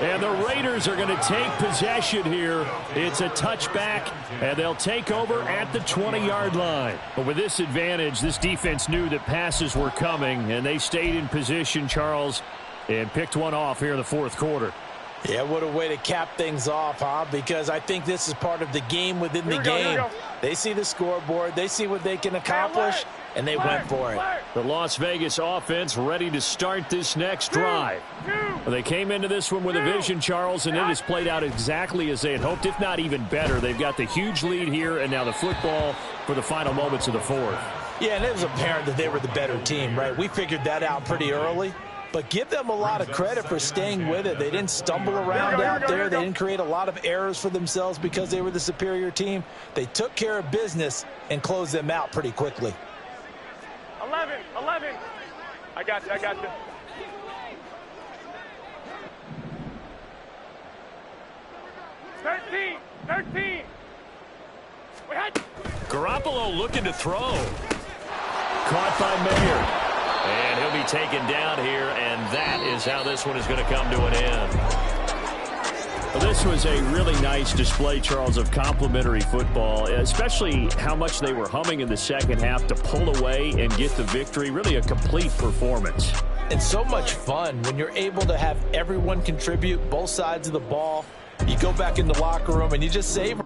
And the Raiders are going to take possession here. It's a touchback, and they'll take over at the 20-yard line. But with this advantage, this defense knew that passes were coming, and they stayed in position, Charles, and picked one off here in the 4th quarter. Yeah, what a way to cap things off, huh? Because I think this is part of the game within the game. They see the scoreboard, they see what they can accomplish, and they went for it. The Las Vegas offense ready to start this next drive. Well, they came into this one with a vision, Charles, and it has played out exactly as they had hoped, if not even better. They've got the huge lead here, and now the football for the final moments of the 4th. Yeah, and it was apparent that they were the better team, right? We figured that out pretty early. But give them a lot of credit for staying with it. They didn't stumble around out there. They didn't create a lot of errors for themselves because they were the superior team. They took care of business and closed them out pretty quickly. 11. I got you. Thirteen. Garoppolo looking to throw. Caught by Mayer. And he'll be taken down here, and that is how this one is going to come to an end. Well, this was a really nice display, Charles, of complimentary football, especially how much they were humming in the second half to pull away and get the victory. Really a complete performance. And so much fun when you're able to have everyone contribute, both sides of the ball. You go back in the locker room and you just savor.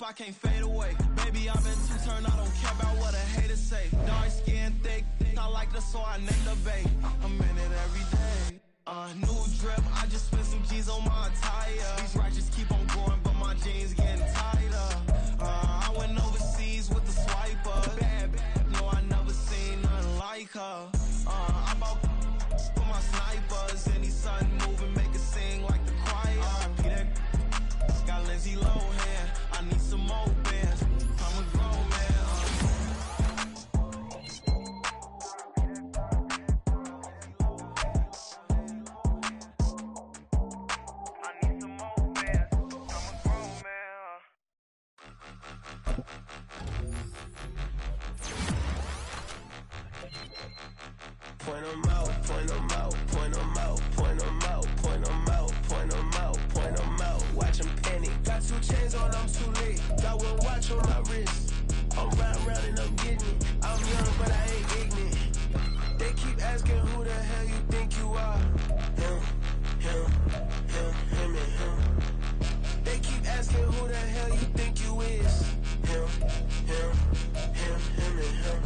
I can't fade away. Baby, I've been too turned, I don't care about what a hater say. Dark skin, thick, I like the so I named the babe. I'm in it every day. New drip, I just spent some G's on my attire. These righteous keep on growing, but my jeans getting tighter. I went overseas with the swiper. Bad, no, I never seen nothing like her. I bought for my snipers. Any sun moving, make it sing like the choir. Got Lindsay Lohan. I need some more bands. I'm a grown man. I need some more bands. I'm a grown man. Point 'em out, point 'em out, point 'em out, point 'em out, point 'em out, point 'em out, point 'em out. Watch 'em panic. Got 2 chains on, I'm too late. Got 1 watch on my wrist. I'm riding round and I'm getting it. I'm young, but I ain't ignorant. They keep asking who the hell you think you are. Him, and him. They keep asking who the hell you think you is. Him, and him.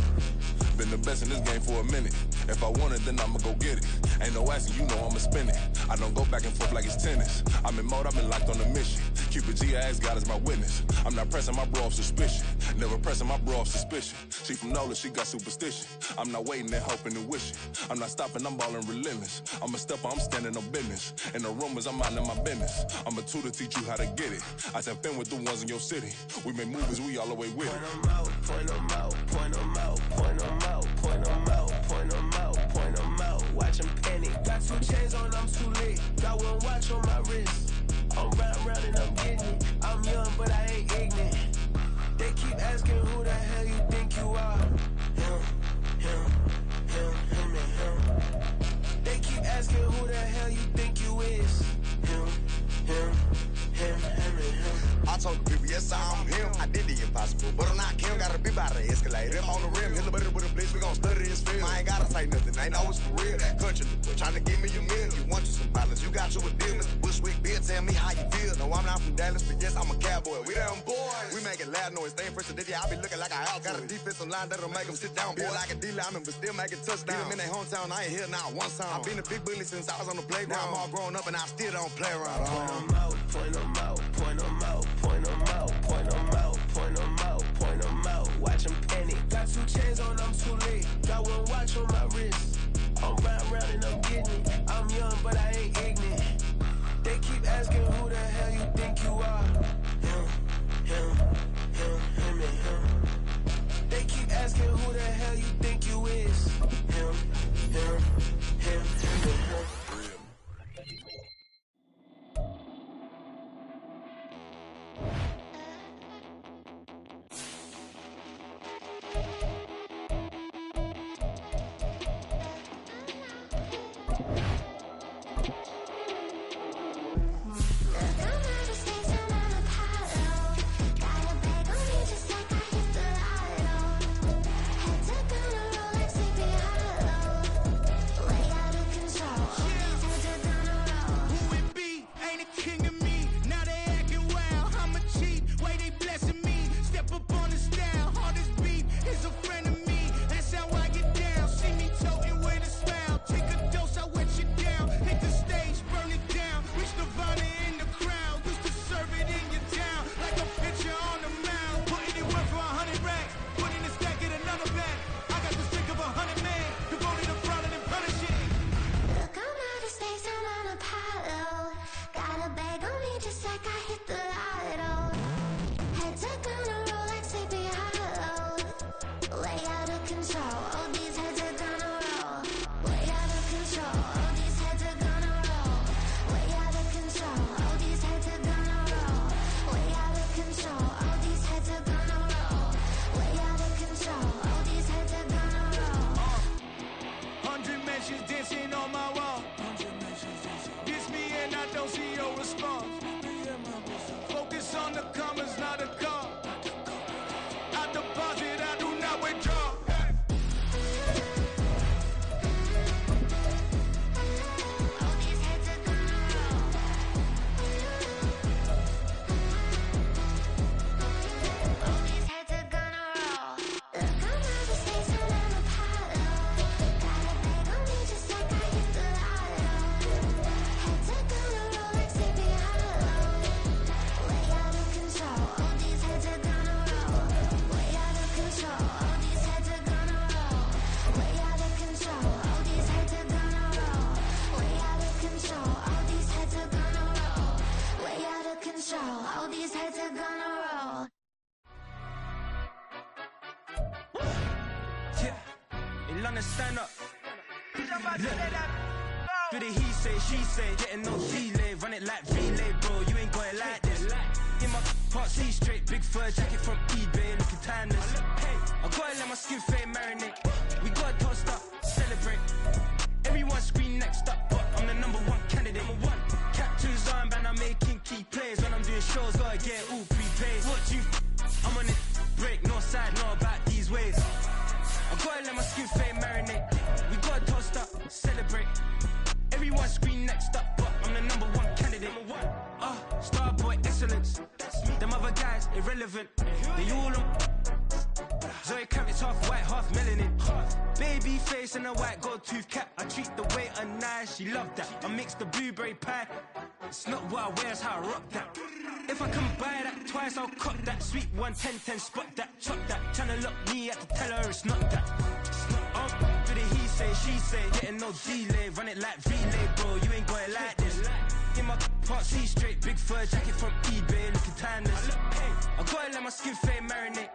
Been the best in this game for a minute. If I want it, then I'ma go get it. Ain't no asking, you know I'ma spin it. I don't go back and forth like it's tennis. I'm in mode, I've been locked on a mission. Keep a G, I ask God as my witness. I'm not pressing my bro off suspicion. Never pressing my bro off suspicion. She from Nola, she got superstition. I'm not waiting and hoping and wishing. I'm not stopping, I'm ballin' relentless. I'm a stepper, I'm standing on business. In the rumors, I'm minding my business. I'm a tutor, teach you how to get it. I said, fin with the ones in your city. We make movies, we all the way with it. Point them out, point them out, point them out, point them out, point them out, point them out, point them out. Watch them panic. Got 2 chains on, I'm too late. Got 1 watch on my wrist. I'm round and I'm getting it. I'm young, but I ain't ignorant. They keep asking who the hell you think you are. Him, and him. They keep asking who the hell you think you is. Him, and him. I told the people, yes, I'm him. I did the impossible, but I'm not Kim. Gotta be by the escalator. On the rim, hit the better with a blitz. We gon' study this film. I ain't gotta say nothing. Ain't know it's for real. Country, trying to give me a meal. You want you some violence. You got you a deal. Mr. Bushwick, Bill, tell me how you feel. No, I'm not from Dallas, but yes, I'm a cowboy. We them boys. We making loud noise. Staying fresh to this, I be looking like a house. Got a defensive line that'll make them sit down. Feel like a D-lineman, but still making touchdowns. Get them in their hometown. I ain't here now one time. I've been a big bully since I was on the playground. I'm all grown up and I still don't play around. Point them out, point them out, point them out, point them out, point them out, point them out, point them out. Watch them panic. Got 2 chains on, I'm too late. Got 1 watch on my wrist. I'm round and I'm getting it. I'm young, but I ain't ignorant. They keep asking who the hell you think you are. Him, and him. They keep asking who the hell you think you is. Him, and him. Stand up. For the he say, she say, getting no delay, run it like relay, bro. You ain't got it like this. In my part C straight, big fur jacket from eBay, looking timeless. Hey, I gotta let my skin fade marinate. We gotta toast up, celebrate. Everyone scream next up, but I'm the #1 candidate. Captain's armband, I'm making key plays. When I'm doing shows, gotta get all prepaid. What you? I'm on it, break, no side, know about these ways. I gotta let my skin fade marinate. We gotta toast up, celebrate. Everyone scream next up, but I'm the #1 candidate. Starboy excellence. Them other guys irrelevant. They all on. Zoe Kravitz half white, half melanin. Baby face and a white gold tooth cap. I treat the waiter nice, she loved that. I mix the blueberry pie. It's not what I wear, it's how I rock that. If I can buy that twice, I'll cut that. Sweet 110, spot that, chop that. Tryna lock me at the tell her it's not that. I'm for the he say, she say. Getting no delay, run it like relay, bro. You ain't got it like this. In my part C straight, big fur jacket from eBay, looking timeless. I gotta let my skin fade marinate.